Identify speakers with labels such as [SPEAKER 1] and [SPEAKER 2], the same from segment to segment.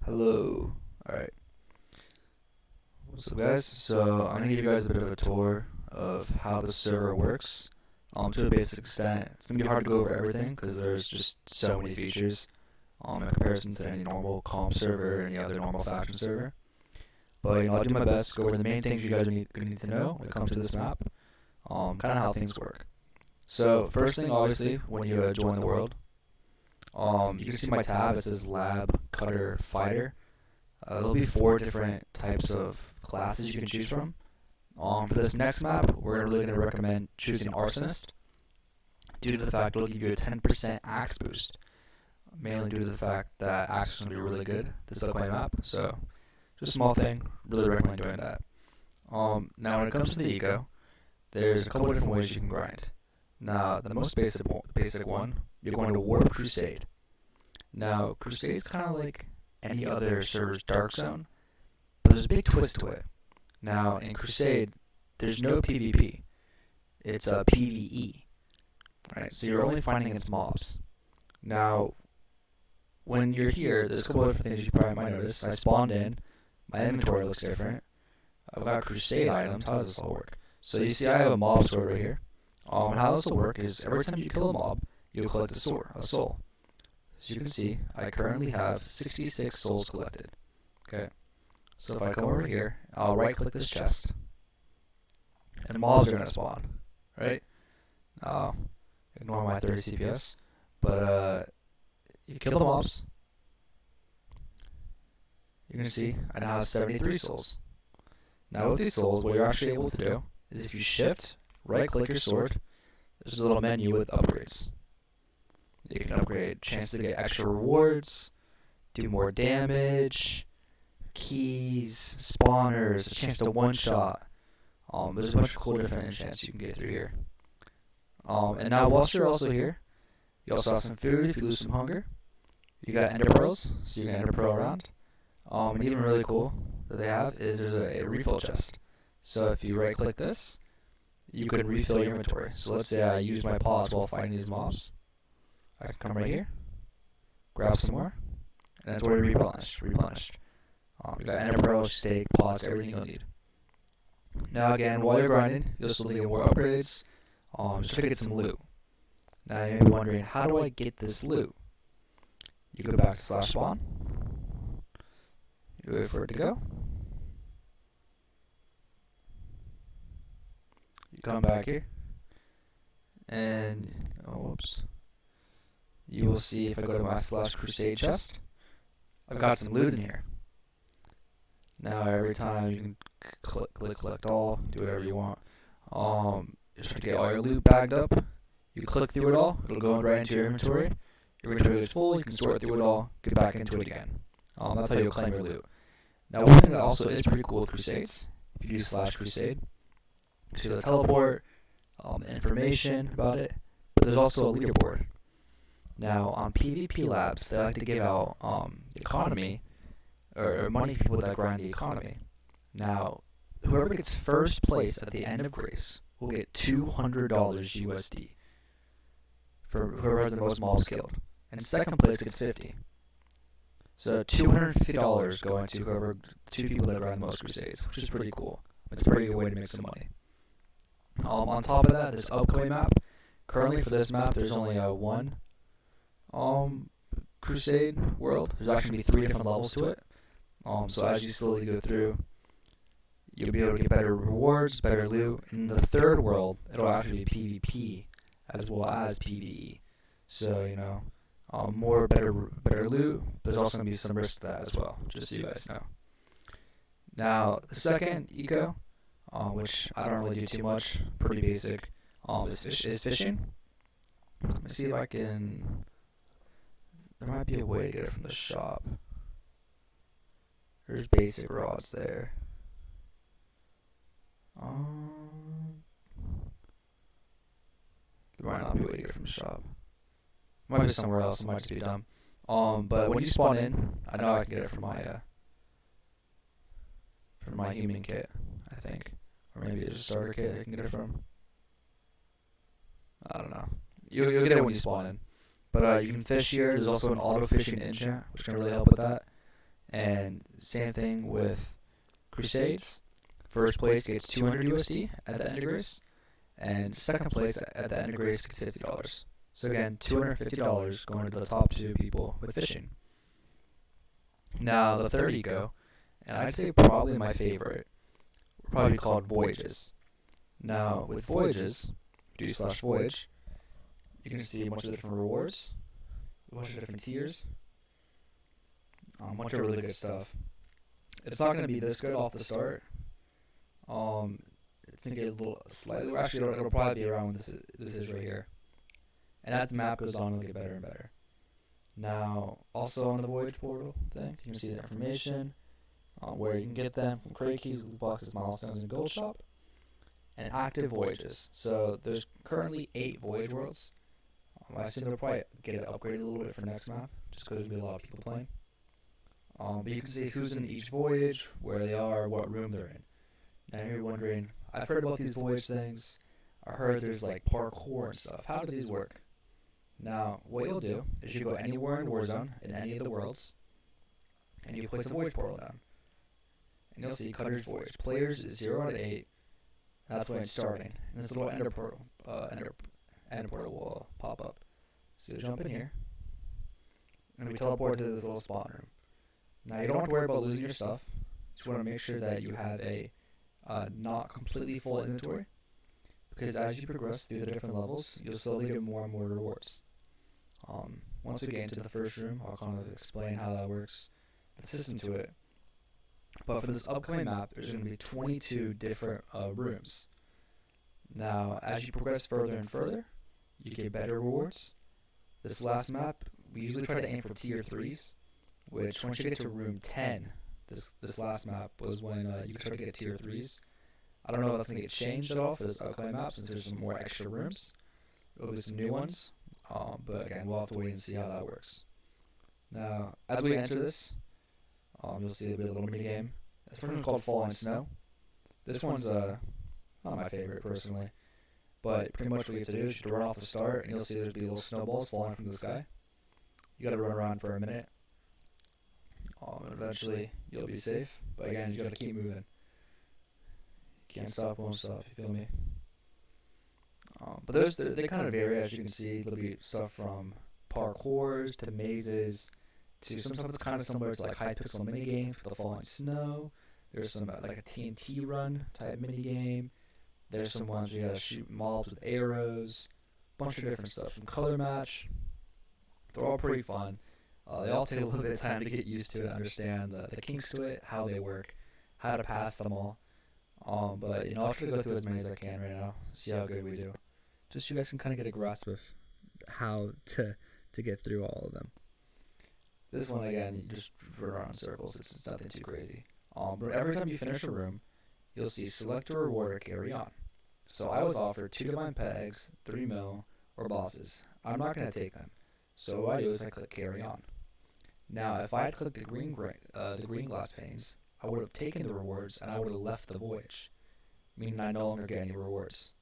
[SPEAKER 1] Hello. Alright. What's up, guys? So, I'm going to give you guys a bit of a tour of how the server works. To a basic extent. It's going to be hard to go over everything because there's just so many features in comparison to any normal comp server or any other normal faction server. But, I'll do my best to go over the main things you guys need to know when it comes to this map. Kind of how things work. So, first thing, obviously, when you join the world, you can see my tab. It says Lab, Cutter, Fighter. There'll be 4 different types of classes you can choose from. For this next map, we're really going to recommend choosing Arsonist due to the fact it'll give you a 10% axe boost, mainly due to the fact that axe is going to be really good this upcoming map. So, just a small thing, really recommend doing that. Now, when it comes to the eco, there's a couple different ways you can grind. Now, the most basic one, you're going to Warp Crusade. Now, Crusade's kind of like any other server's Dark Zone, but there's a big twist to it. Now, in Crusade, there's no PvP. It's a PvE. Right? So you're only fighting against mobs. Now, when you're here, there's a couple of different things you probably might notice. I spawned in. My inventory looks different. I've got Crusade items. How does this all work? So you see I have a mob sword right here. And how this will work is every time you kill a mob, you'll collect a soul. As you can see, I currently have 66 souls collected. Okay. So if I come over here, I'll right click this chest. And mobs are going to spawn. Right? Ignore my 30 CPS. But you kill the mobs. You're going to see I now have 73 souls. Now with these souls, what you're actually able to do is if you shift, right click your sword, there's a little menu with upgrades. You can upgrade chance to get extra rewards, do more damage, keys, spawners, a chance to one-shot. There's a bunch of cool different enchants you can get through here. And now whilst you're also here, you also have some food if you lose some hunger. You got ender pearls, so you can ender pearl around. And even really cool that they have is there's a refill chest. So if you right click this, you can refill your inventory. So let's say I use my pause while fighting these mobs. I can come right here, grab some more, and that's where replenished. You got ender pearls, steak, pots, everything you'll need. Now again, while you're grinding, you'll still get more upgrades. Just try to get some loot. Now you may be wondering, how do I get this loot? You go back to /spawn. You wait for it to go. You come back here, and you will see if I go to my /crusade chest, I've got some loot in here. Now every time you can click collect all, do whatever you want. Just try to get all your loot bagged up. You click through it all, it'll go right into your inventory. Your inventory is full, you can sort through it all, get back into it again. That's how you'll claim your loot. Now one thing that also is pretty cool with Crusades, if you use /crusade, you see the teleport, information about it, but there's also a leaderboard. Now on PvPLabs, they like to give out economy or money for people that grind the economy. Now, whoever gets first place at the end of Grace will get $200 USD for whoever has the most mobs killed, and second place gets 50. So $250 going to whoever 2 people that grind the most Crusades, which is pretty cool. It's a pretty good way to make some money. On top of that, this upcoming map, currently for this map, there's only one Crusade world. There's actually 3 different levels to it. So as you slowly go through, you'll be able to get better rewards, better loot. In the 3rd world, it'll actually be PvP as well as PvE. So more better loot. But there's also gonna be some risk to that as well, just so you guys know. Now the second eco, which I don't really do too much, pretty basic, is fishing. Let me see if I can. There might be a way to get it from the shop. There's basic rods there. There might not be a way to get it from the shop. Might be somewhere else. It might just be dumb. But when you spawn in, I know I can get it from my human kit, I think, or maybe there's a starter kit I can get it from. I don't know. You'll get it when you spawn in. But you can fish here. There's also an auto fishing enchant, which can really help with that. And same thing with Crusades. First place gets 200 USD at the end of grace, and second place at the end of grace gets $50. So again, $250 going to the top 2 people with fishing. Now the third eco, and I'd say probably my favorite, would probably be called Voyages. Now with Voyages, do/voyage, you can see a bunch of different rewards, a bunch of different tiers, a bunch of really good stuff. It's not going to be this good off the start. It's going to get a little slightly, actually it'll probably be around what this is right here. And as the map goes on, it'll get better and better. Now, also on the Voyage portal thing, you can see the information, where you can get them from crate keys, loot boxes, milestones, and gold shop, and active voyages. So there's currently 8 voyage worlds. I assume they'll probably get it upgraded a little bit for next map, just because there'll be a lot of people playing. But you can see who's in each voyage, where they are, what room they're in. Now you're wondering, I've heard about these voyage things. I heard there's like parkour and stuff. How do these work? Now, what you'll do is you go anywhere in Warzone, in any of the worlds, and you place a voyage portal down. And you'll see Cutter's Voyage. Players is 0 out of 8. That's when it's starting. And this little ender portal will pop up. So you'll jump in here, and we teleport to this little spawn room. Now you don't have to worry about losing your stuff. You just want to make sure that you have a not completely full inventory, because as you progress through the different levels, you'll slowly get more and more rewards. Once we get into the first room, I'll kind of explain how that works, the system to it. But for this upcoming map, there's going to be 22 different rooms. Now, as you progress further and further, you get better rewards. This last map, we usually try to aim for tier 3s, which once you get to room 10, this last map was when you could start to get tier 3s. I don't know if that's going to get changed at all for this upcoming map, since there's some more extra rooms. There'll be some new ones, but again, we'll have to wait and see how that works. Now, as we enter this, you'll see there'll be a little mini game. This first one's called Falling Snow. This one's not my favorite personally, but pretty much what you have to do is you have to run off the start, and you'll see there'll be little snowballs falling from the sky. You got to run around for a minute. Eventually, you'll be safe, but again, you got to keep moving. Can't stop, won't stop. You feel me? But they kind of vary, as you can see. There'll be stuff from parkours to mazes to some stuff that's kind of similar to like high pixel mini games with the falling snow. There's some like a TNT run type mini game. There's some ones where you gotta shoot mobs with arrows. Bunch of different stuff. Some color match. They're all pretty fun. They all take a little bit of time to get used to it, understand the kinks to it, how they work, how to pass them all. But I'll try to go through as many as I can right now, see how good we do. Just so you guys can kind of get a grasp of how to get through all of them. This one, again, you just run around in circles. It's nothing too crazy. But every time you finish a room, you'll see select a reward or carry on. So I was offered 2 divine pegs, 3 mil, or bosses. I'm not going to take them. So what I do is I click carry on. Now, if I had clicked the green glass panes, I would have taken the rewards and I would have left the voyage, meaning I no longer get any rewards.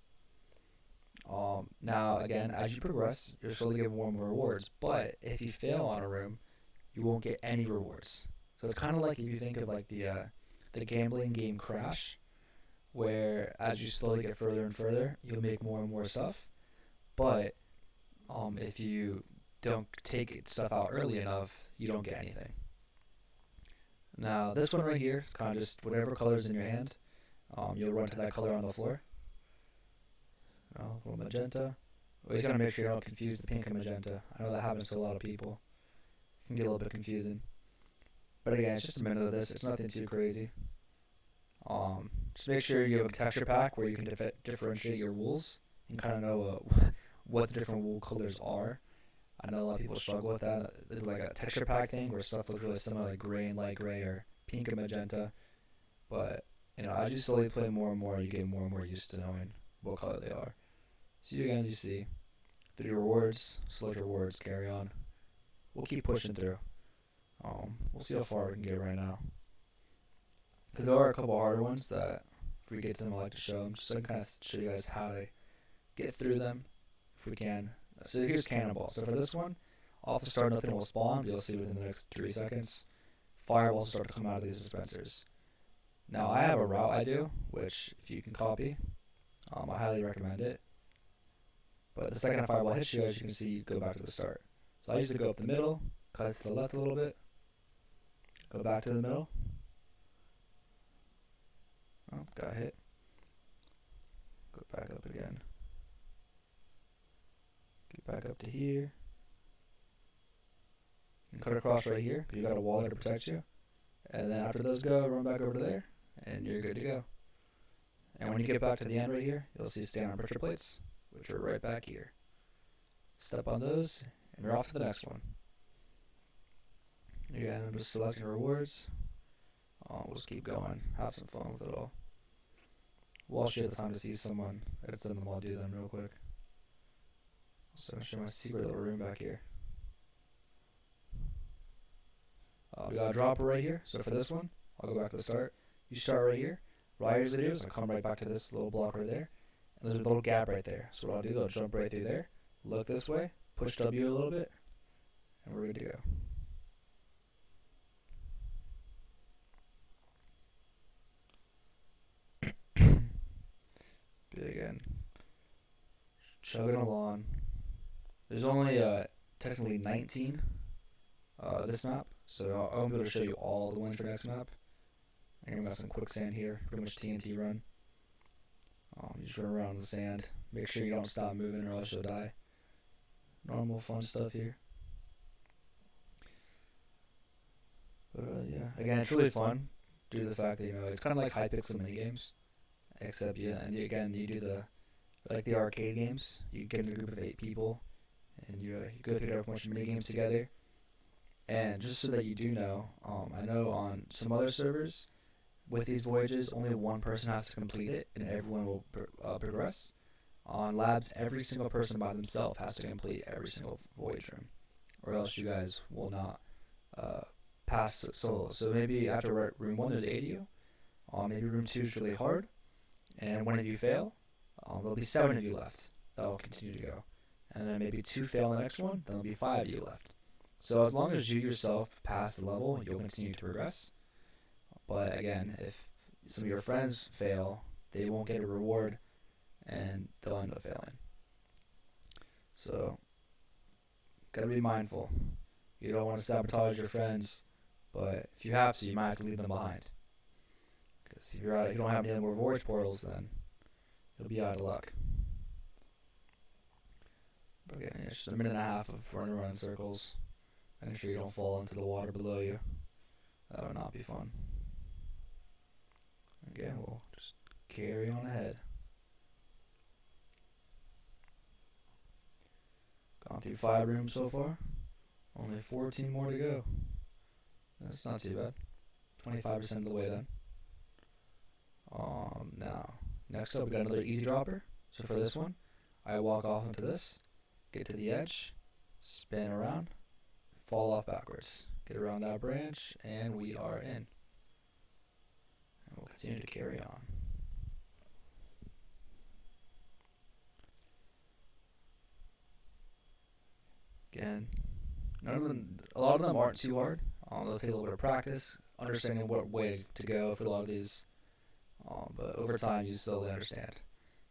[SPEAKER 1] Now, again, as you progress, you're slowly getting more and more rewards, but if you fail on a room, you won't get any rewards. So it's kind of like if you think of like the gambling game Crash, where as you slowly get further and further, you'll make more and more stuff, but if you don't take stuff out early enough, you don't get anything. Now, this one right here is kind of just whatever color's in your hand. You'll run to that color on the floor. A little magenta. Always got to make sure you don't confuse the pink and magenta. I know that happens to a lot of people. It can get a little bit confusing. But again, it's just a minute of this. It's nothing too crazy. Just make sure you have a texture pack where you can differentiate your wools and kind of know what the different wool colors are. I know a lot of people struggle with that. It's like a texture pack thing where stuff looks really similar, like gray and light gray or pink and magenta. But as you slowly play more and more, you get more and more used to knowing what color they are. So again, you see 3 rewards, select rewards, carry on. We'll keep pushing through. We'll see how far we can get right now. Because there are a couple harder ones that, if we get to them, I like to show them, just so I can kind of show you guys how to get through them, if we can. So here's Cannonball. So for this one, off the start, nothing will spawn, but you'll see within the next 3 seconds. fireballs start to come out of these dispensers. Now I have a route I do, which if you can copy, I highly recommend it. But the second a fireball hits you, as you can see, you go back to the start. So I usually go up the middle, cut to the left a little bit, go back to the middle. Oh, got hit. Go back up again. Get back up to here. And cut across right here, because you got a wall there to protect you. And then after those go, run back over to there, and you're good to go. And when you get back to the end right here, you'll see stand on pressure plates, which are right back here. Step on those, and you're off to the next one. Again, I'm just selecting rewards. We'll just keep going, have some fun with it all. Whilst you have the time to see someone edits in them, I'll do them real quick. So I'll show my secret little room back here. We got a dropper right here. So for this one, I'll go back to the start. You start right here. What I usually do is I'll come right back to this little block right there. And there's a little gap right there. So what I'll do, I'll jump right through there, look this way, push W a little bit, and we're good to go. Again, chugging along. There's only technically 19 this map, so I'll be able to show you all the ones for next map. And we got some quicksand here, pretty much TNT run. You just run around in the sand. Make sure you don't stop moving or else you'll die. Normal fun stuff here. But yeah, again, it's really fun due to the fact that it's kind of like Hypixel minigames. Except and again, you do the arcade games. You get in a group of 8 people, and you go through a bunch of mini games together. And just so that you do know, I know on some other servers, with these voyages, only one person has to complete it, and everyone will progress. On labs, every single person by themselves has to complete every single voyage room, or else you guys will not pass solo. So maybe after room 1, there's 8 of you. Maybe room 2 is really hard. And one of you fail, there'll be 7 of you left that will continue to go. And then maybe 2 fail in the next one, then there'll be 5 of you left. So as long as you yourself pass the level, you'll continue to progress. But again, if some of your friends fail, they won't get a reward, and they'll end up failing. So, gotta be mindful. You don't want to sabotage your friends, but if you have to, you might have to leave them behind. If you don't have any more voyage portals, then you'll be out of luck. But again, it's just a minute and a half of running around in circles. Making sure you don't fall into the water below you. That would not be fun. Again, we'll just carry on ahead. Gone through 5 rooms so far. Only 14 more to go. That's not too bad. 25% of the way done. Now, next up we got another easy dropper. So for this one, I walk off into this, get to the edge, spin around, fall off backwards, get around that branch, and we are in. And we'll continue to carry on. Again, a lot of them aren't too hard. They'll take a little bit of practice, understanding what way to go for a lot of these. But over time, you slowly understand.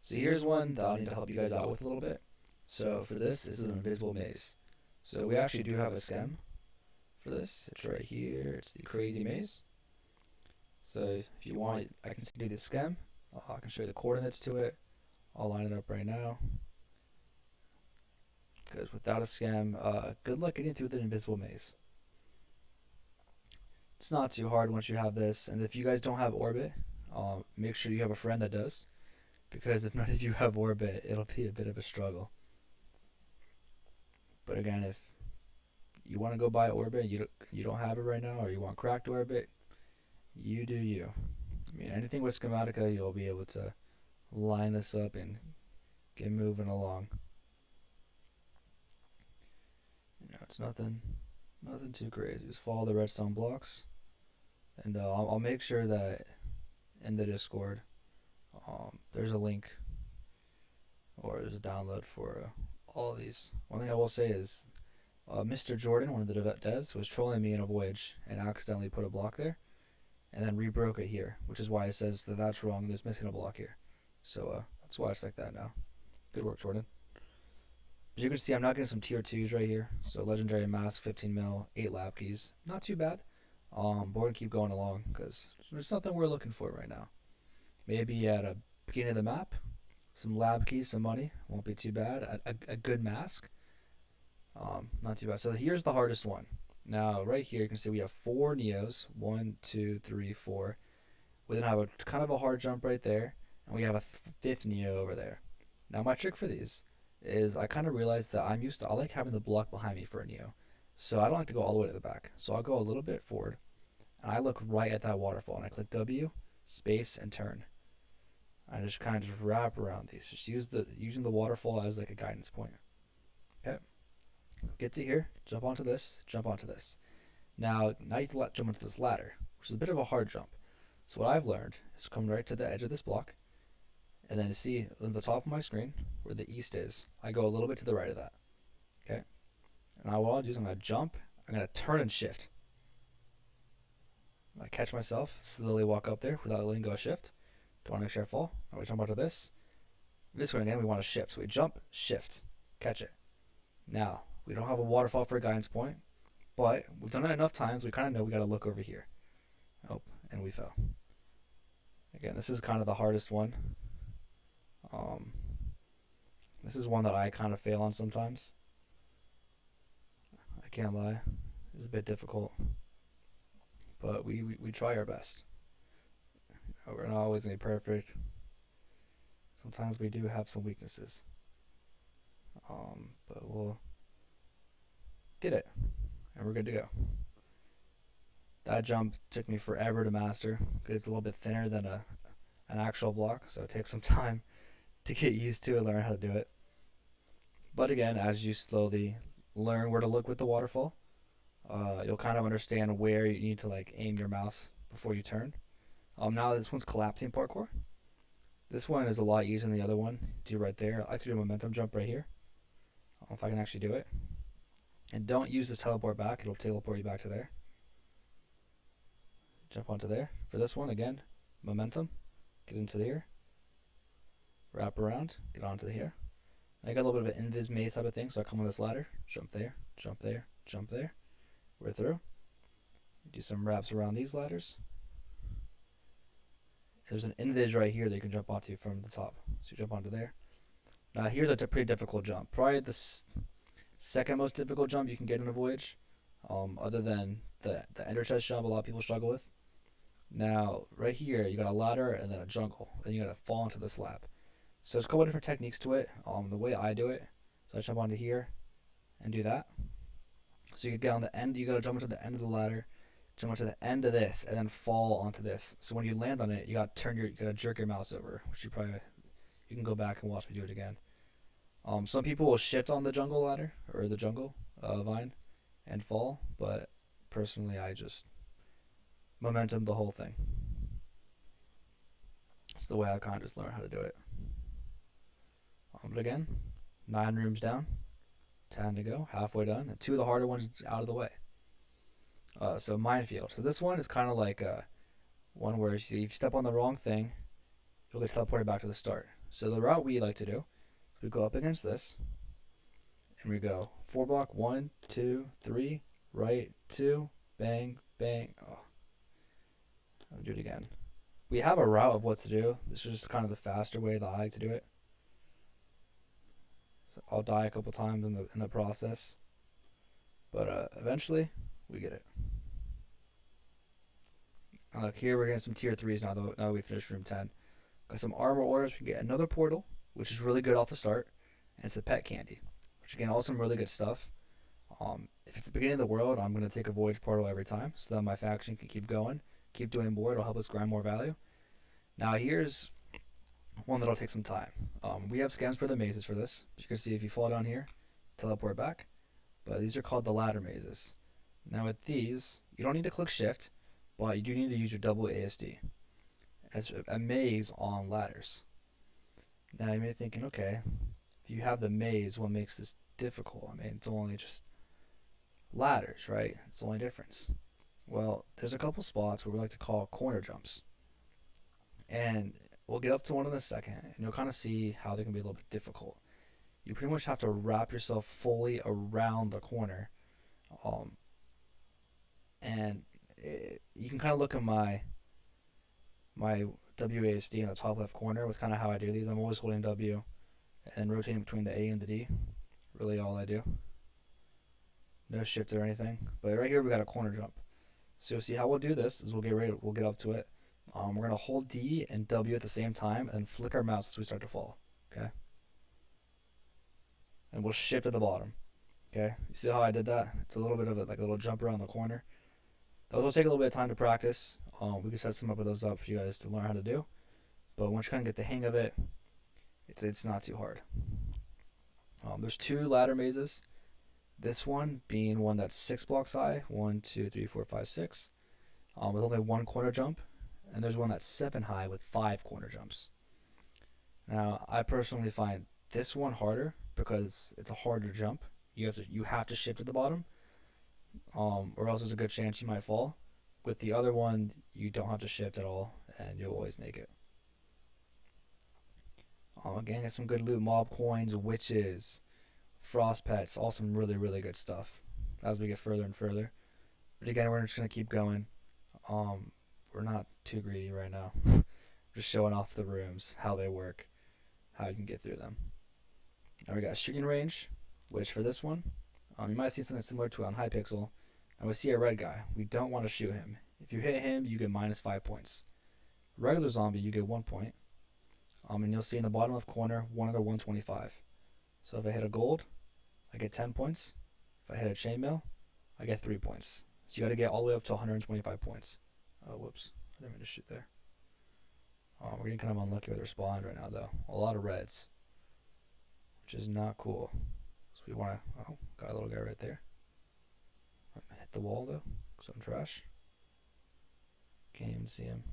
[SPEAKER 1] So here's one that I'll need to help you guys out with a little bit. So for this is an invisible maze. So we actually do have a stem for this. It's right here. It's the crazy maze. So if you want, I can do the stem. I can show you the coordinates to it. I'll line it up right now. Because without a stem, good luck getting through the invisible maze. It's not too hard once you have this. And if you guys don't have orbit, make sure you have a friend that does, because if none of you have orbit, it'll be a bit of a struggle. But again, if you want to go buy orbit, you don't have it right now, or you want cracked orbit, you do you. I mean, anything with Schematica, you'll be able to line this up and get moving along. It's nothing too crazy. Just follow the redstone blocks, and I'll make sure that in the Discord, there's a link, or there's a download for all of these. One thing I will say is Mr. Jordan, one of the devs, was trolling me in a Voyage and accidentally put a block there, and then rebroke it here, which is why it says that that's wrong. There's missing a block here, so that's why it's like that now. Good work, Jordan. As you can see, I'm not getting some tier 2s right here. So legendary mask, 15 mil, 8 lab keys. Not too bad. But we're going to keep going along because there's nothing we're looking for right now. Maybe at a beginning of the map, some lab keys, some money. Won't be too bad. A good mask. Not too bad. So here's the hardest one. Now, right here, you can see we have 4 Neos. 1, 2, 3, 4. We then have a kind of a hard jump right there. And we have a 5th Neo over there. Now, my trick for these is I kind of realized that I like having the block behind me for a Neo. So I don't like to go all the way to the back. So I'll go a little bit forward. And I look right at that waterfall. And I click W, space, and turn. I just kind of just wrap around these. Just using the waterfall as like a guidance point. Okay. Get to here, jump onto this, jump onto this. Now you jump onto this ladder, which is a bit of a hard jump. So what I've learned is come right to the edge of this block, and then see on the top of my screen where the east is, I go a little bit to the right of that. Okay? And now what I'll do is I'm going to jump, I'm going to turn and shift. I catch myself, slowly walk up there without letting go of shift. Don't want to make sure I fall. Now we jump onto this. This one again, we want to shift. So we jump, shift, catch it. Now, we don't have a waterfall for a guidance point, but we've done it enough times, we kind of know we got to look over here. Oh, and we fell. Again, this is kind of the hardest one. This is one that I kind of fail on sometimes. I can't lie. It's a bit difficult. But we try our best. We're not always going to be perfect. Sometimes we do have some weaknesses. But we'll get it. And we're good to go. That jump took me forever to master. It's a little bit thinner than an actual block, so it takes some time to get used to and learn how to do it. But again, as you slowly learn where to look with the waterfall, you'll kind of understand where you need to like aim your mouse before you turn. Now this one's collapsing parkour. This one is a lot easier than the other one. Do right there. I like to do a momentum jump right here. If I can actually do it. And don't use the teleport back. It'll teleport you back to there. Jump onto there. For this one, again, momentum. Get into here. Wrap around. Get onto here. I got a little bit of an invis maze type of thing, so I come on this ladder. Jump there. Jump there. Jump there. We're through. Do some wraps around these ladders. There's an invis right here that you can jump onto from the top. So you jump onto there. Now here's a pretty difficult jump. Probably the second most difficult jump you can get in a Voyage, other than the ender chest jump a lot of people struggle with. Now right here you got a ladder and then a jungle. Then you gotta fall into the slab. So there's a couple different techniques to it. The way I do it, so I jump onto here and do that. So you get on the end, you gotta jump into the end of the ladder, jump onto the end of this, and then fall onto this. So when you land on it, you gotta jerk your mouse over, which you can go back and watch me do it again. Some people will shift on the jungle ladder or the jungle vine and fall, but personally I just momentum the whole thing. It's the way I kind of just learned how to do it. But again, 9 rooms down, 10 to go, halfway done, and 2 of the harder ones out of the way. So minefield. So this one is kind of like one where if you step on the wrong thing, you'll get teleported back to the start. So the route we like to do, we go up against this, and we go 4 block, 1, 2, 3, right, 2, bang, bang. Oh, I'll do it again. We have a route of what to do. This is just kind of the faster way that I like to do it. So I'll die a couple times in the process, but eventually we get it. And look, here we're getting some tier 3s now that we finished room 10. Got some armor orders. We get another portal, which is really good off the start, and it's a pet candy, which again also some really good stuff. If it's the beginning of the world, I'm going to take a Voyage portal every time so that my faction can keep going, keep doing more. It'll help us grind more value. Now here's one that'll take some time. We have scams for the mazes for this. You can see if you fall down here, teleport back. But these are called the ladder mazes. Now with these, you don't need to click shift, but you do need to use your double ASD. It's a maze on ladders. Now you may be thinking, okay, if you have the maze, what makes this difficult? I mean, it's only just ladders, right? It's the only difference. Well, there's a couple spots where we like to call corner jumps, and we'll get up to one in a second, and you'll kind of see how they can be a little bit difficult. You pretty much have to wrap yourself fully around the corner, um, and you can kind of look at my WASD in the top left corner with kind of how I do these. I'm always holding W and rotating between the A and the D. Really, all I do. No shift or anything. But right here we got a corner jump. So you'll see how we'll do this is we'll get up to it. We're gonna hold D and W at the same time and flick our mouse as we start to fall. Okay. And we'll shift at the bottom. Okay. You see how I did that? It's a little bit of like a little jump around the corner. Those will take a little bit of time to practice. We can set some of those up for you guys to learn how to do. But once you kind of get the hang of it, it's not too hard. There's 2 ladder mazes. This one being one that's 6 blocks high, 1, 2, 3, 4, 5, 6, with only 1 corner jump, and there's one that's 7 high with 5 corner jumps. Now, I personally find this one harder because it's a harder jump. You have to shift at the bottom, or else there's a good chance you might fall. With the other one, you don't have to shift at all, and you'll always make it. Again, get some good loot, mob coins, witches, frost pets, all some really, really good stuff as we get further and further. But again, we're just going to keep going. We're not too greedy right now. Just showing off the rooms, how they work, how you can get through them. Now we got shooting range, which for this one, you might see something similar to it on Hypixel. Now we see a red guy. We don't want to shoot him. If you hit him, you get -5 points. Regular zombie, you get 1 point. And you'll see in the bottom left corner, 1 out of 125. So if I hit a gold, I get 10 points. If I hit a chainmail, I get 3 points. So you got to get all the way up to 125 points. Oh, whoops. I didn't mean to shoot there. We're getting kind of unlucky with our spawn right now, though. A lot of reds, which is not cool. So we want to... Oh, got a little guy right there. Hit the wall, though, because I'm trash. Can't even see him.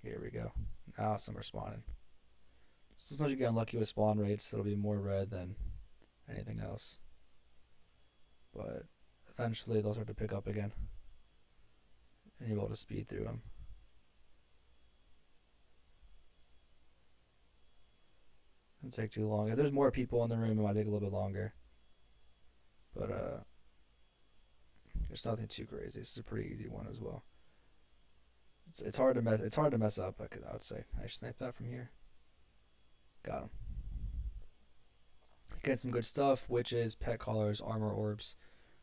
[SPEAKER 1] Here we go. Now some are spawning. Sometimes you get unlucky with spawn rates. It'll be more red than anything else. But eventually they'll start to pick up again. And you'll be able to speed through them. It won't take too long. If there's more people in the room, it might take a little bit longer. But there's nothing too crazy. It's a pretty easy one as well. It's hard to mess up. I would say. I should snipe that from here. Got him. Get some good stuff. Witches, pet collars, armor orbs.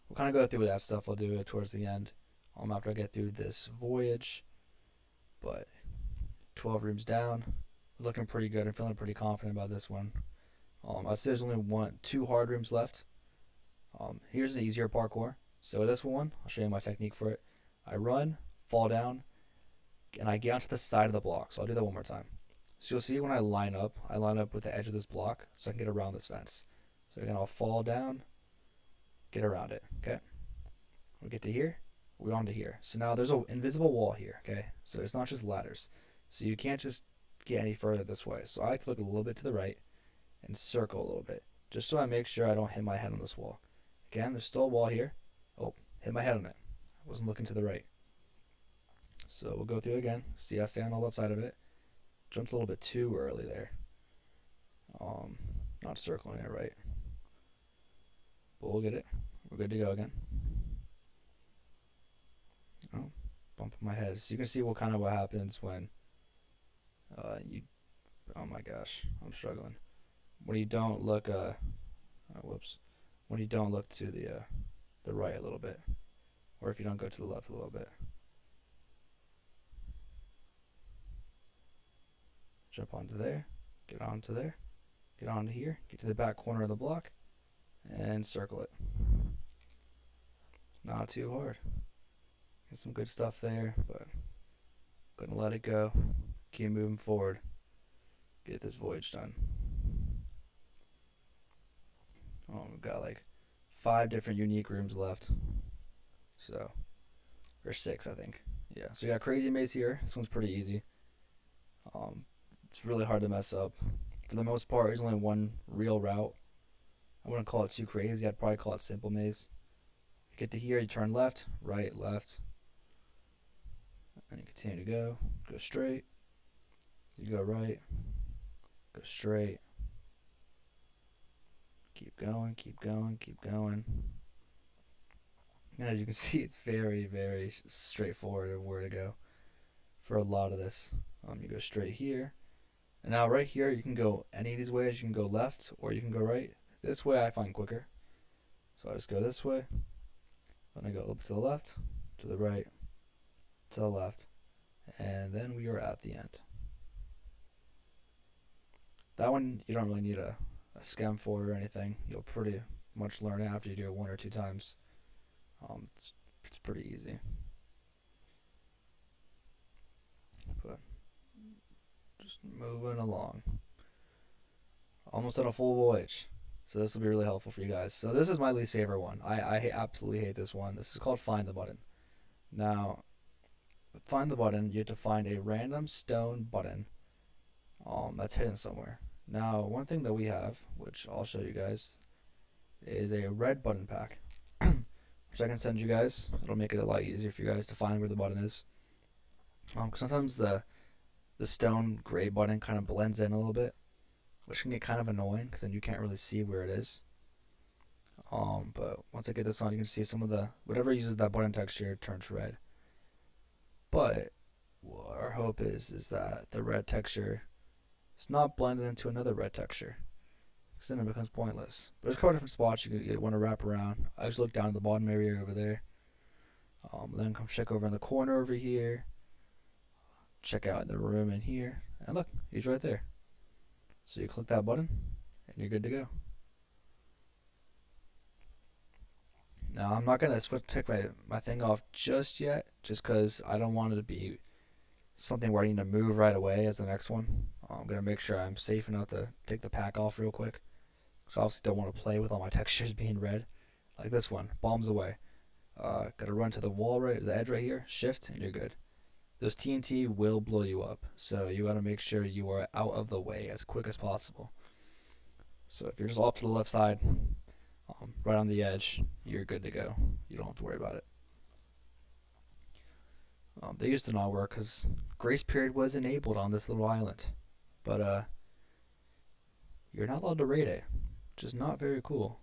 [SPEAKER 1] We'll kind of go through that stuff. I'll do it towards the end. After I get through this voyage. But 12 rooms down. Looking pretty good. I'm feeling pretty confident about this one. I'd say there's only 2 hard rooms left. Here's an easier parkour. So with this one, I'll show you my technique for it. I run, fall down, and I get onto the side of the block. So I'll do that one more time. So you'll see when I line up with the edge of this block so I can get around this fence. So again, I'll fall down, get around it, okay? We get to here, we're on to here. So now there's an invisible wall here, okay? So it's not just ladders. So you can't just get any further this way. So I like to look a little bit to the right and circle a little bit, just so I make sure I don't hit my head on this wall. Again, there's still a wall here. Oh, hit my head on it. I wasn't looking to the right. So we'll go through again. See, I stay on the left side of it. Jumped a little bit too early there. Not circling it right. But we'll get it. We're good to go again. Oh, bumping my head. So you can see what happens when you... Oh my gosh, I'm struggling. When you don't look... whoops. When you don't look to the right a little bit. Or if you don't go to the left a little bit. Jump onto there, get onto there, get onto here, get to the back corner of the block, and circle it. Not too hard. Get some good stuff there, but gonna let it go. Keep moving forward. Get this voyage done. Oh, we've got like 5 different unique rooms left. So, or 6, I think. Yeah, so we got Crazy Maze here. This one's pretty easy. It's really hard to mess up. For the most part, there's only one real route. I wouldn't call it too crazy. I'd probably call it simple maze. You get to here, you turn left, right, left, and you continue to go. Go straight. You go right. Go straight. Keep going, keep going, keep going. And as you can see, it's very, very straightforward of where to go for a lot of this. You go straight here. And now right here, you can go any of these ways. You can go left or you can go right. This way I find quicker. So I just go this way. Then I go up to the left, to the right, to the left. And then we are at the end. That one you don't really need a stem for or anything. You'll pretty much learn it after you do it 1 or 2 times. It's pretty easy. But just moving along. Almost at a full voyage. So this will be really helpful for you guys. So this is my least favorite one. I absolutely hate this one. This is called Find the Button. Now, with Find the Button, you have to find a random stone button that's hidden somewhere. Now, one thing that we have, which I'll show you guys, is a red button pack, which I can send you guys. It'll make it a lot easier for you guys to find where the button is. Sometimes the stone gray button kind of blends in a little bit, which can get kind of annoying because then you can't really see where it is. But once I get this on, you can see some of the whatever uses that button texture turns red. But our hope is that the red texture is not blended into another red texture, because then it becomes pointless. But there's a couple different spots you want to wrap around. I just look down at the bottom area over there. Then come check over in the corner over here. Check out the room in here, and look, he's right there. So you click that button, and you're good to go. Now I'm not gonna take my thing off just yet, just because I don't want it to be something where I need to move right away as the next one. I'm gonna make sure I'm safe enough to take the pack off real quick. So I obviously don't want to play with all my textures being red, like this one. Bombs away. Gotta run to the wall the edge right here. Shift, and you're good. Those TNT will blow you up, so you gotta make sure you are out of the way as quick as possible. So if you're just off to the left side, right on the edge, you're good to go. You don't have to worry about it. They used to not work because grace period was enabled on this little island, but you're not allowed to raid it, which is not very cool.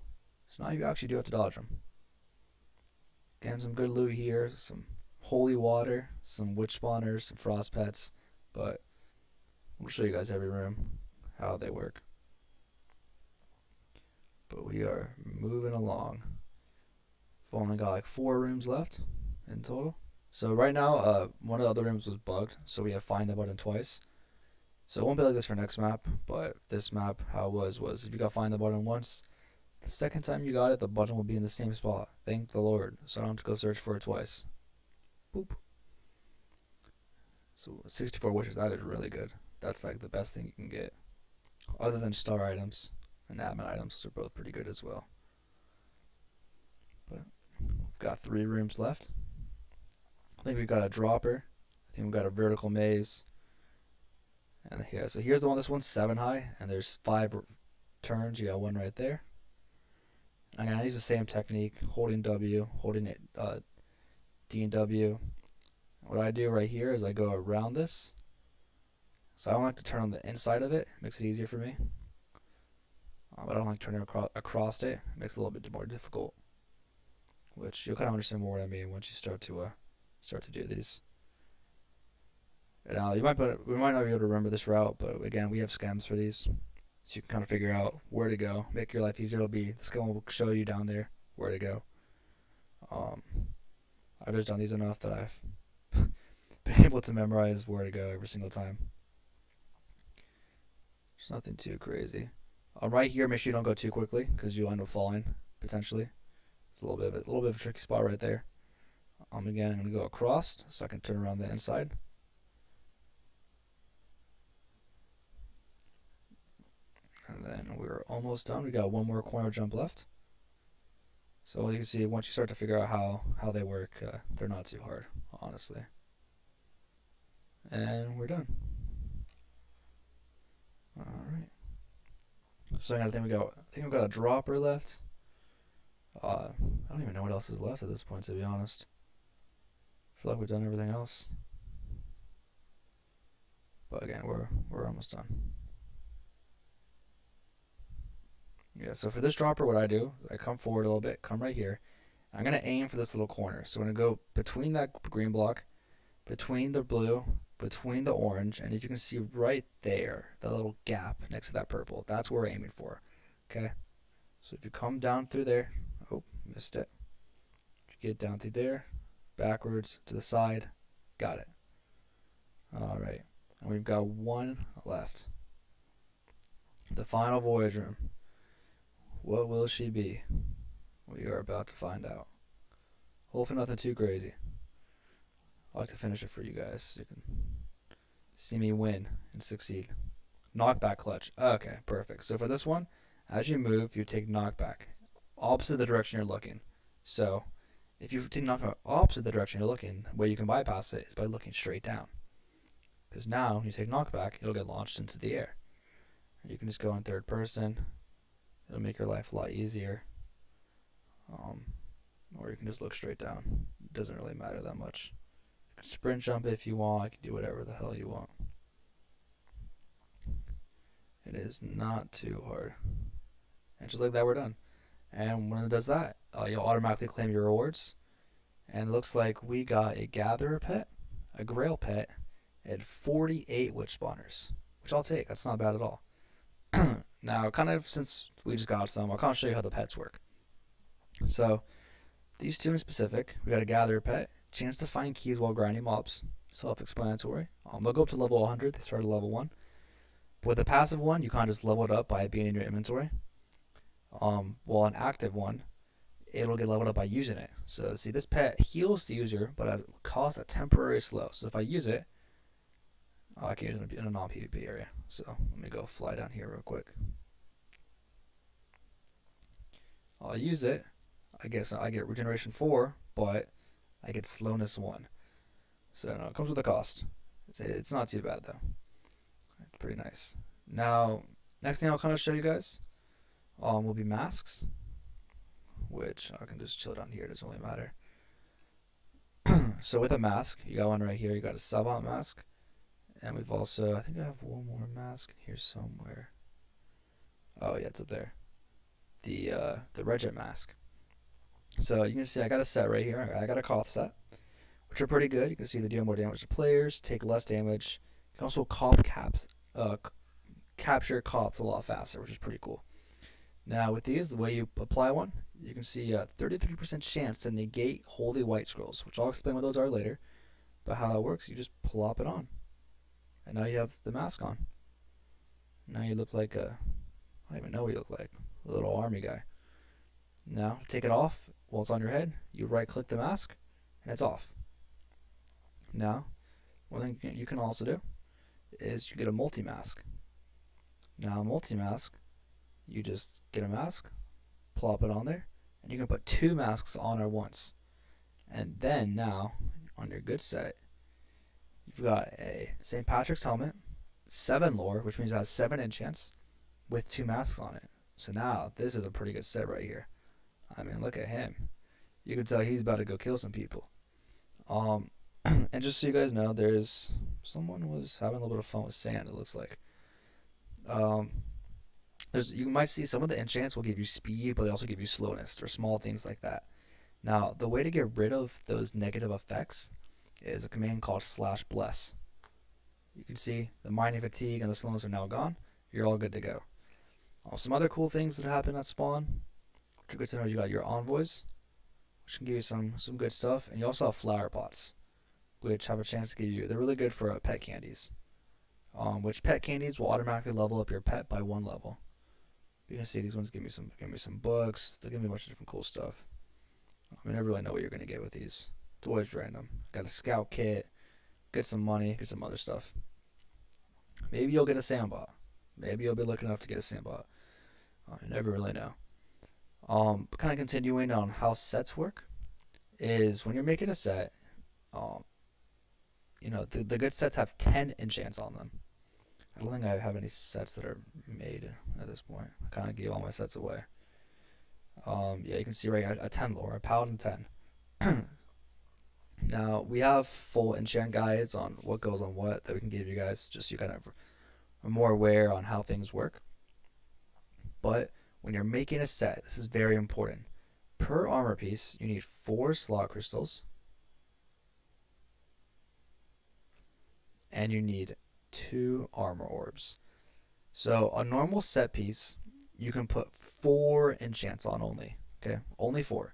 [SPEAKER 1] So now you actually do have to dodge them. Again, some good loot here, some holy water, some witch spawners, some frost pets, but we'll show you guys every room, how they work. But we are moving along. We've only got like 4 rooms left in total. So right now, one of the other rooms was bugged, so we have find the button twice. So it won't be like this for next map, but this map, how it was if you got find the button once, the second time you got it, the button will be in the same spot. Thank the Lord. So I don't have to go search for it twice. Boop. So 64 wishes, that is really good. That's like the best thing you can get. Other than star items and admin items, those are both pretty good as well. But we've got 3 rooms left. I think we've got a dropper. I think we've got a vertical maze. And yeah, so here's the one. This one's 7 high, and there's 5 turns. You got 1 right there. I'm gonna use the same technique, holding W, holding it D and W. What I do right here is I go around this. So I don't like to turn on the inside of it. It makes it easier for me. But I don't like turning across it. It makes it a little bit more difficult. Which you'll kind of understand more what I mean once you start to do these. And we might not be able to remember this route, but again, we have schems for these, so you can kind of figure out where to go, make your life easier. The schem will show you down there where to go. I've just done these enough that I've been able to memorize where to go every single time. There's nothing too crazy. Right here, make sure you don't go too quickly because you'll end up falling potentially. It's a little bit of a tricky spot right there. Again, I'm gonna go across so I can turn around the inside. And then we're almost done. We got 1 more corner jump left. So you can see once you start to figure out how they work, they're not too hard, honestly. And we're done. Alright. So I think we've got a dropper left. I don't even know what else is left at this point, to be honest. I feel like we've done everything else. But again, we're almost done. Yeah, so for this dropper, what I do is I come forward a little bit, come right here. I'm going to aim for this little corner. So I'm going to go between that green block, between the blue, between the orange, and if you can see right there, that little gap next to that purple, that's what we're aiming for. Okay? So if you come down through there, oh, missed it. You get down through there, backwards, to the side, got it. Alright, and we've got one left. The final Voyage room. What will she be? We are about to find out. Hopefully nothing too crazy. I like to finish it for you guys so you can see me win and succeed. Knockback clutch. Okay, perfect. So for this one, as you move, you take knockback. Opposite the direction you're looking. So if you take knockback opposite the direction you're looking, the way you can bypass it is by looking straight down. Because now, when you take knockback, you'll get launched into the air. You can just go in third person. It'll make your life a lot easier. Or you can just look straight down. It doesn't really matter that much. You can sprint jump if you want. You can do whatever the hell you want. It is not too hard. And just like that, we're done. And when it does that, you'll automatically claim your rewards. And it looks like we got a Gatherer pet, a Grail pet, and 48 Witch Spawners. Which I'll take. That's not bad at all. Now, kind of since we just got some, I'll kind of show you how the pets work. So, these two in specific, we got a Gatherer pet, chance to find keys while grinding mobs. Self-explanatory. They'll go up to level 100. They start at level 1. But with the passive one, you kind of just level it up by being in your inventory. While an active one, it'll get leveled up by using it. So, see, this pet heals the user, but it costs a temporary slow. So, if I use it, I can use it in a non-PvP area. So, let me go fly down here real quick. I'll use it. I guess I get regeneration 4, but I get slowness 1. So no, it comes with a cost. It's not too bad though. It's pretty nice. Now, next thing I'll kind of show you guys will be masks, which I can just chill down here. It doesn't really matter. So with a mask, you got one right here. You got a Savant mask, and we've also, I think I have one more mask here somewhere. Oh yeah, it's up there. The Regent mask. So you can see I got a set right here. I got a Koth set, which are pretty good. You can see they deal more damage to players, take less damage. You can also capture Koths a lot faster, which is pretty cool. Now with these, the way you apply one, you can see a 33% chance to negate Holy White Scrolls, which I'll explain what those are later. But how that works, you just plop it on. And now you have the mask on. Now you look like a, I don't even know what you look like, a little army guy. Now, take it off while it's on your head. You right click the mask, and it's off. Now, one thing you can also do is you get a multi-mask. Now, multi-mask, you just get a mask, plop it on there, and you can put 2 masks on at once. And then now, on your good set, you've got a St. Patrick's helmet, 7 lore, which means it has 7 enchants, with 2 masks on it. So now, this is a pretty good set right here. I mean, look at him. You can tell he's about to go kill some people. And just so you guys know, someone was having a little bit of fun with sand, it looks like. You might see some of the enchants will give you speed, but they also give you slowness, or small things like that. Now, the way to get rid of those negative effects is a command called /bless. You can see the mining fatigue and the slowness are now gone. You're all good to go. Some other cool things that happen at spawn, which are good to know, is you got your envoys, which can give you some good stuff, and you also have flower pots, which have a chance to give you, they're really good for pet candies, which pet candies will automatically level up your pet by 1 level. You can see these ones give me some books. They give me a bunch of different cool stuff. I never really know what you're gonna get with these. It's always random. Got a scout kit, get some money, get some other stuff. Maybe you'll get a sandbot. Maybe you'll be lucky enough to get a sandbot. You never really know. Kind of continuing on how sets work is when you're making a set, the good sets have 10 enchants on them. I don't think I have any sets that are made at this point. I kind of gave all my sets away. Yeah, you can see right a 10 lore, a paladin 10. Now we have full enchant guides on what goes on what that we can give you guys, just so you kind of are more aware on how things work. But when you're making a set, this is very important. Per armor piece, you need 4 slot crystals, and you need 2 armor orbs. So a normal set piece, you can put 4 enchants on only. Okay, only 4.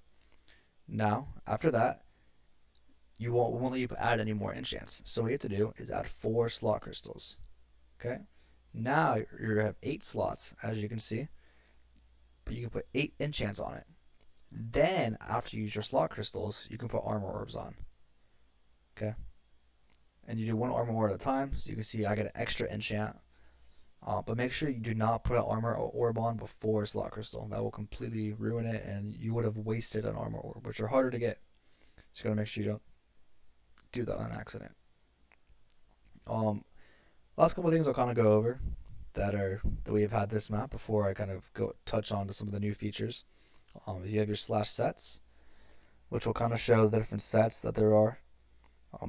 [SPEAKER 1] Now after that, you won't let you add any more enchants. So what you have to do is add 4 slot crystals. Okay, now you have 8 slots, as you can see, but you can put 8 enchants on it. Then after you use your slot crystals, you can put armor orbs on. Okay, and you do 1 armor orb at a time. So you can see I get an extra enchant. But make sure you do not put an armor orb on before slot crystal. That will completely ruin it, and you would have wasted an armor orb, which are harder to get. So you gotta make sure you don't do that on accident. Last couple of things I'll kind of go over that we have had this map before I kind of go touch on to some of the new features. You have your /sets, which will kind of show the different sets that there are.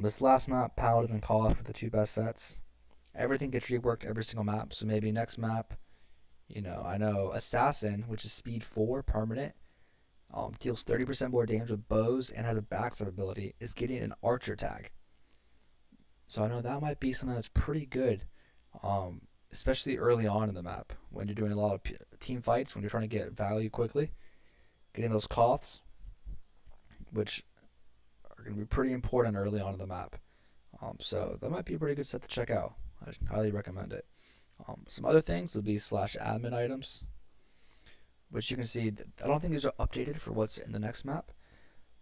[SPEAKER 1] This last map, Paladin and Call were the 2 best sets. Everything gets reworked every single map, so maybe next map, I know Assassin, which is speed 4 permanent, deals 30% more damage with bows and has a backstab ability, is getting an archer tag. So I know that might be something that's pretty good, especially early on in the map when you're doing a lot of team fights, when you're trying to get value quickly. Getting those Koths, which are going to be pretty important early on in the map. So that might be a pretty good set to check out. I highly recommend it. Some other things would be /admin items, which you can see, I don't think these are updated for what's in the next map,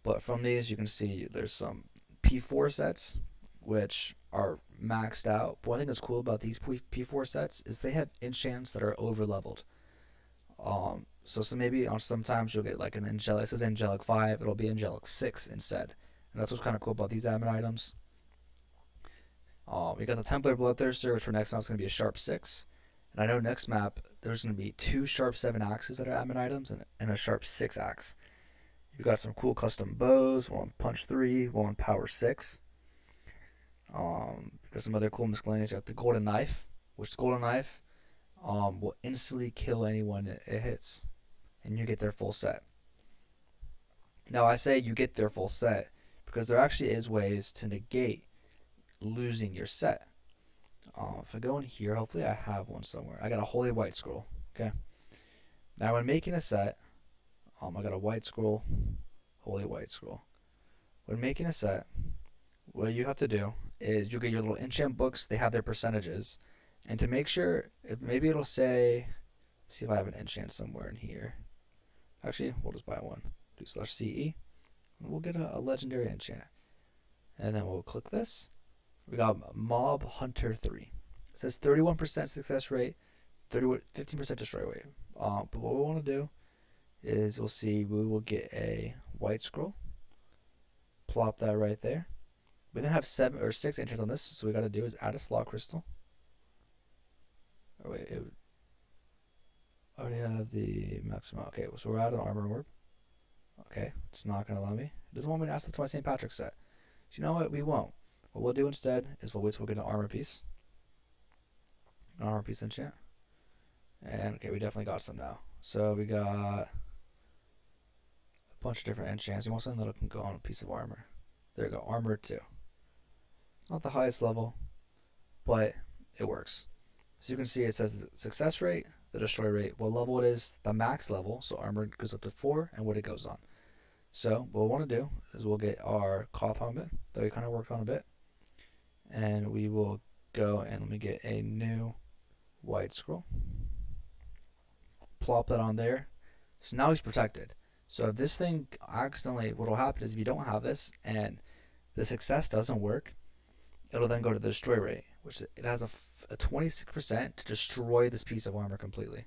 [SPEAKER 1] but from these you can see there's some P4 sets, which are maxed out. But one thing that's cool about these P4 sets is they have enchants that are over leveled. So maybe on sometimes you'll get like an angelic, it says angelic 5, it'll be angelic 6 instead. And that's what's kind of cool about these admin items. We got the Templar Bloodthirster, which for next map is going to be a sharp 6. And I know next map there's going to be 2 sharp 7 axes that are admin items and a sharp 6 axe. You got some cool custom bows, one with punch 3, one with power 6. Got some other cool miscellaneous. You got the golden knife, which the golden knife will instantly kill anyone it hits, and you get their full set. Now I say you get their full set because there actually is ways to negate losing your set. If I go in here, hopefully I have one somewhere. I got a holy white scroll. Okay. Now when making a set, I got a white scroll, holy white scroll. When making a set, what you have to do is you get your little enchant books. They have their percentages, and to make sure, maybe it'll say, see if I have an enchant somewhere in here. Actually, we'll just buy one. Do /CE. We'll get a legendary enchant, and then we'll click this. We got Mob Hunter 3. It says 31% success rate, 15% destroy rate. But what we want to do is we'll see we will get a white scroll. Plop that right there. We then have 7 or 6 enchants on this, so we got to do is add a slot crystal. Oh wait, I already have the maximum. Okay, so we're at an armor orb. Okay, it's not gonna allow me. It doesn't want me to ask it to my St. Patrick's set. So you know what? We won't. What we'll do instead is we'll wait till we get an armor piece. An armor piece enchant. And okay, we definitely got some now. So we got a bunch of different enchants. You want something that can go on a piece of armor. There you go, armor 2. Not the highest level, but it works. So you can see it says the success rate, the destroy rate, what level it is, the max level, so armor goes up to 4, and what it goes on. So what we want to do is we'll get our Koth helmet that we kind of worked on a bit, and we will go and let me get a new white scroll. Plop that on there. So now he's protected. So if this thing accidentally, what will happen is if you don't have this and the success doesn't work, it'll then go to the destroy rate, which it has a 26% to destroy this piece of armor completely.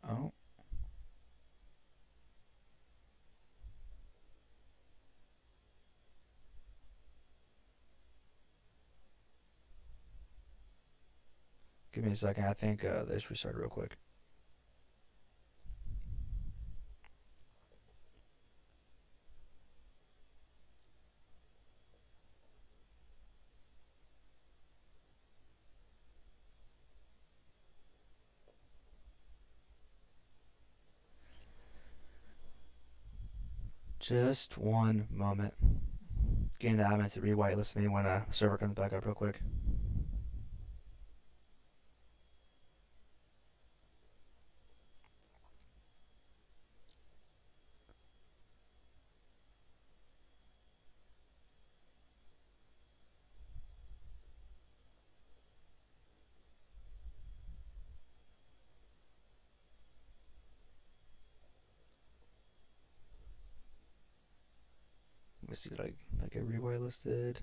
[SPEAKER 1] Oh. Give me a second. I think they just restarted real quick. Just one moment. Getting the admin to re-whitelist me when the server comes back up real quick. Let me see, did I get re-whitelisted?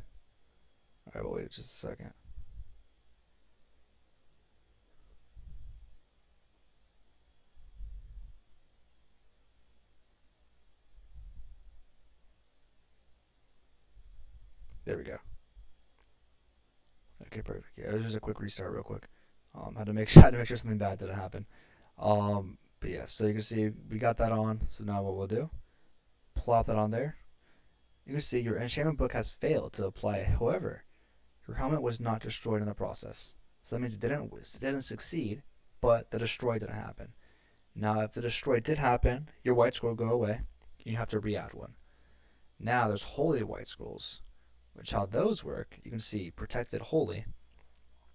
[SPEAKER 1] Alright, we'll wait just a second. There we go. Okay, perfect. Yeah, it was just a quick restart real quick. Had to make sure something bad didn't happen. But yeah, so you can see we got that on. So now what we'll do, plop that on there. You can see your enchantment book has failed to apply. However, your helmet was not destroyed in the process. So that means it didn't succeed, but the destroy didn't happen. Now, if the destroy did happen, your white scroll will go away, and you have to re-add one. Now there's holy white scrolls, which how those work, you can see protected holy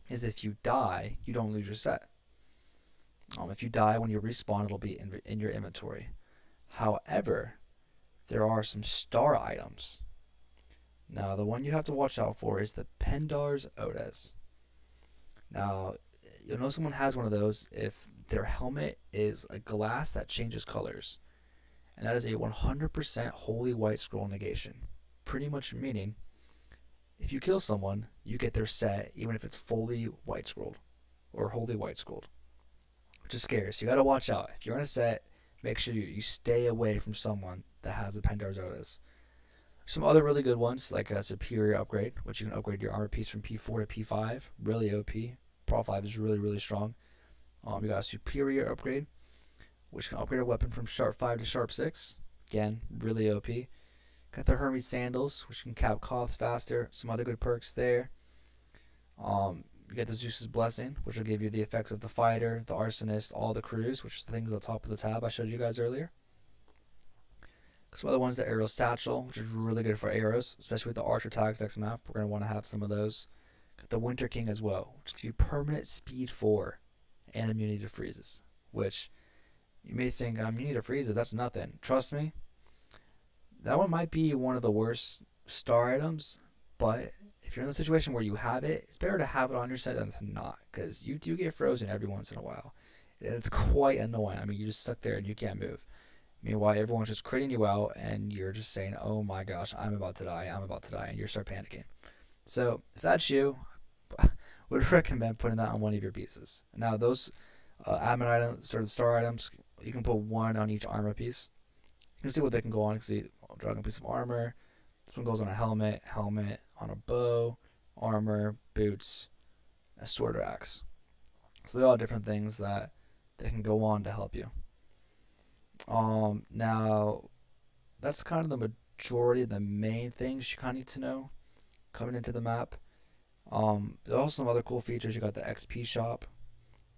[SPEAKER 1] is if you die, you don't lose your set. If you die when you respawn, it'll be in your inventory. However, there are some star items. Now, the one you have to watch out for is the Pendar's Odes. Now, you'll know someone has one of those if their helmet is a glass that changes colors. And that is a 100% holy white scroll negation. Pretty much meaning, if you kill someone, you get their set even if it's fully white scrolled or holy white scrolled, which is scary. So you gotta watch out. If you're on a set, make sure you stay away from someone that has the Pendar's Odes. Some other really good ones, like a superior upgrade, which you can upgrade your armor piece from P4 to P5. Really OP. Pro 5 is really, really strong. You got a superior upgrade, which can upgrade a weapon from sharp 5 to sharp 6. Again, really OP. Got the Hermes Sandals, which can cap costs faster. Some other good perks there. You get the Zeus's Blessing, which will give you the effects of the Fighter, the Arsonist, all the crews, which is the things at the top of the tab I showed you guys earlier. Some other ones, the Arrow Satchel, which is really good for arrows, especially with the Archer tags next map. We're going to want to have some of those. Got the Winter King as well, which gives you permanent speed 4 and immunity to freezes, which you may think immunity to freezes, that's nothing. Trust me, that one might be one of the worst star items, but if you're in the situation where you have it, it's better to have it on your set than to not, because you do get frozen every once in a while. And it's quite annoying. I mean, you just stuck there and you can't move. Meanwhile, everyone's just critting you out, and you're just saying, oh my gosh, I'm about to die, and you start panicking. So, if that's you, I would recommend putting that on one of your pieces. Now, those admin items, sort of star items, you can put one on each armor piece. You can see what they can go on. You can see dragon piece of armor. This one goes on a helmet, on a bow, armor, boots, a sword or axe. So they're all different things that they can go on to help you. Now, that's kind of the majority of the main things you kind of need to know coming into the map. There's also some other cool features. You got the XP shop,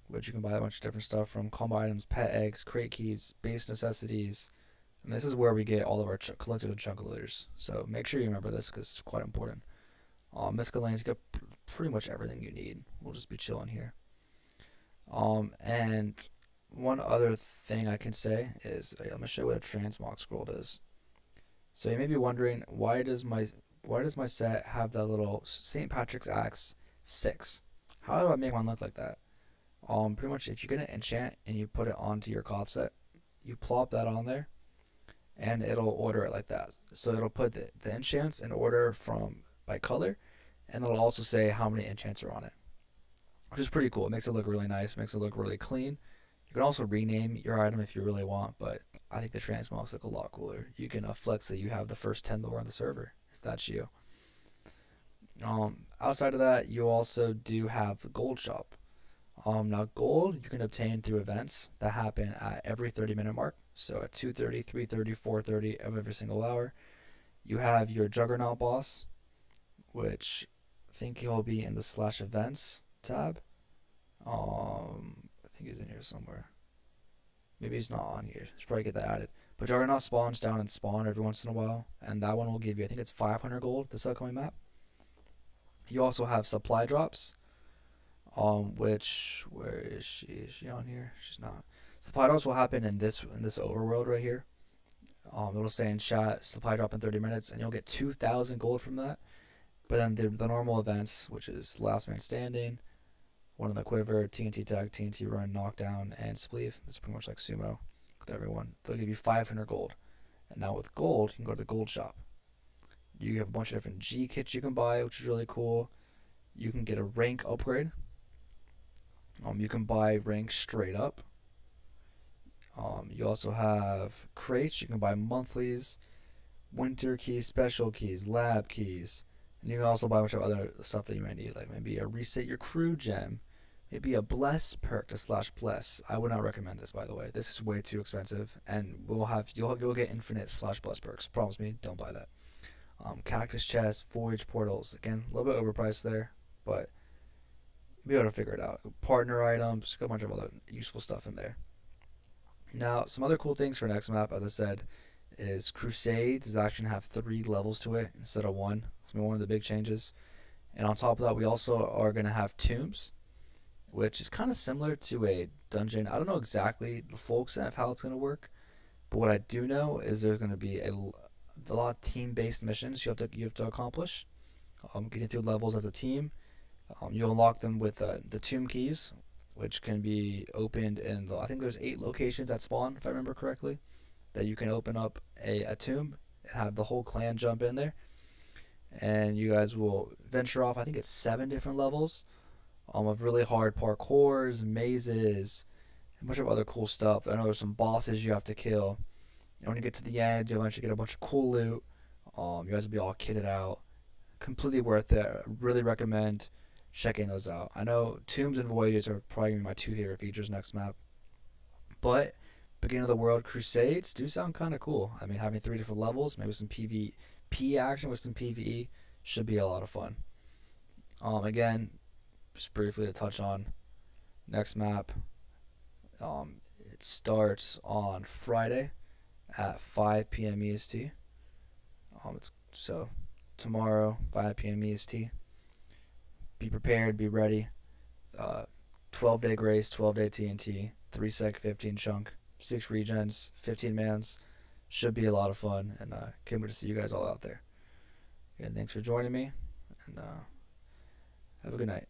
[SPEAKER 1] which you can buy a bunch of different stuff from combo items, pet eggs, crate keys, base necessities. And this is where we get all of our collected chunk looters. So make sure you remember this because it's quite important. Miscellaneous, you get pretty much everything you need. We'll just be chilling here. And one other thing I can say is I'm gonna show you what a transmog scroll is. So you may be wondering, why does my set have that little St. Patrick's Axe 6? How do I make one look like that? Pretty much if you get an enchant and you put it onto your cloth set, you plop that on there, and it'll order it like that. So it'll put the enchants in order by color, and it'll also say how many enchants are on it, which is pretty cool. It makes it look really nice, makes it look really clean. You can also rename your item if you really want, but I think the transmogs look a lot cooler. You can flex that you have the first 10 lore on the server, if that's you. Outside of that, you also do have the gold shop. Now gold you can obtain through events that happen at every 30-minute mark. So at 2:30, 3:30, 4:30 of every single hour. You have your Juggernaut boss, which I think he'll be in the slash events tab. I think he's in here somewhere. Maybe he's not on here. Should probably get that added. But Juggernaut spawns down and spawn every once in a while, and that one will give you, I think it's 500 gold this upcoming map. You also have supply drops, which where is she? Is she on here? She's not. Supply drops will happen in this overworld right here. It'll say in chat supply drop in 30 minutes, and you'll get 2,000 gold from that. But then the normal events, which is last man standing, one in the quiver, TNT tag, TNT run, knockdown, and spleef. It's pretty much like sumo with everyone. They'll give you 500 gold. And now with gold, you can go to the gold shop. You have a bunch of different G kits you can buy, which is really cool. You can get a rank upgrade. You can buy rank straight up. You also have crates. You can buy monthlies, winter keys, special keys, lab keys. And you can also buy a bunch of other stuff that you might need, like maybe a reset your crew gem, maybe a bless perk to slash bless. I would not recommend this, by the way. This is way too expensive, and you'll get infinite slash bless perks. Promise me, don't buy that. Cactus chest, Voyage portals. Again, a little bit overpriced there, but you'll be able to figure it out. Partner items, a bunch of other useful stuff in there. Now, some other cool things for next map, as I said, is Crusades is actually going to have 3 levels to it instead of 1. It's going to be one of the big changes. And on top of that, we also are going to have tombs, which is kind of similar to a dungeon. I don't know exactly the full extent of how it's going to work, but what I do know is there's going to be a lot of team-based missions you have to accomplish. Getting through levels as a team. You'll unlock them with the tomb keys, which can be opened in I think there's 8 locations that spawn, if I remember correctly, that you can open up a tomb and have the whole clan jump in there, and you guys will venture off. I think it's 7 different levels of really hard parkours, mazes, a bunch of other cool stuff. I know there's some bosses you have to kill, and when you get to the end, you'll eventually get a bunch of cool loot. You guys will be all kitted out. Completely worth it. I really recommend checking those out. I know tombs and voyages are probably my 2 favorite features next map, but beginning of the world crusades do sound kind of cool. I mean, having 3 different levels, maybe some PvP action with some PvE should be a lot of fun. Again, just briefly to touch on next map. It starts on Friday at 5 p.m. EST. So tomorrow 5 p.m. EST. Be prepared, be ready. 12-day grace, 12-day TNT, 3 sec, 15 chunk, 6 regens, 15 mans. Should be a lot of fun, and can't wait to see you guys all out there. Again, thanks for joining me, and have a good night.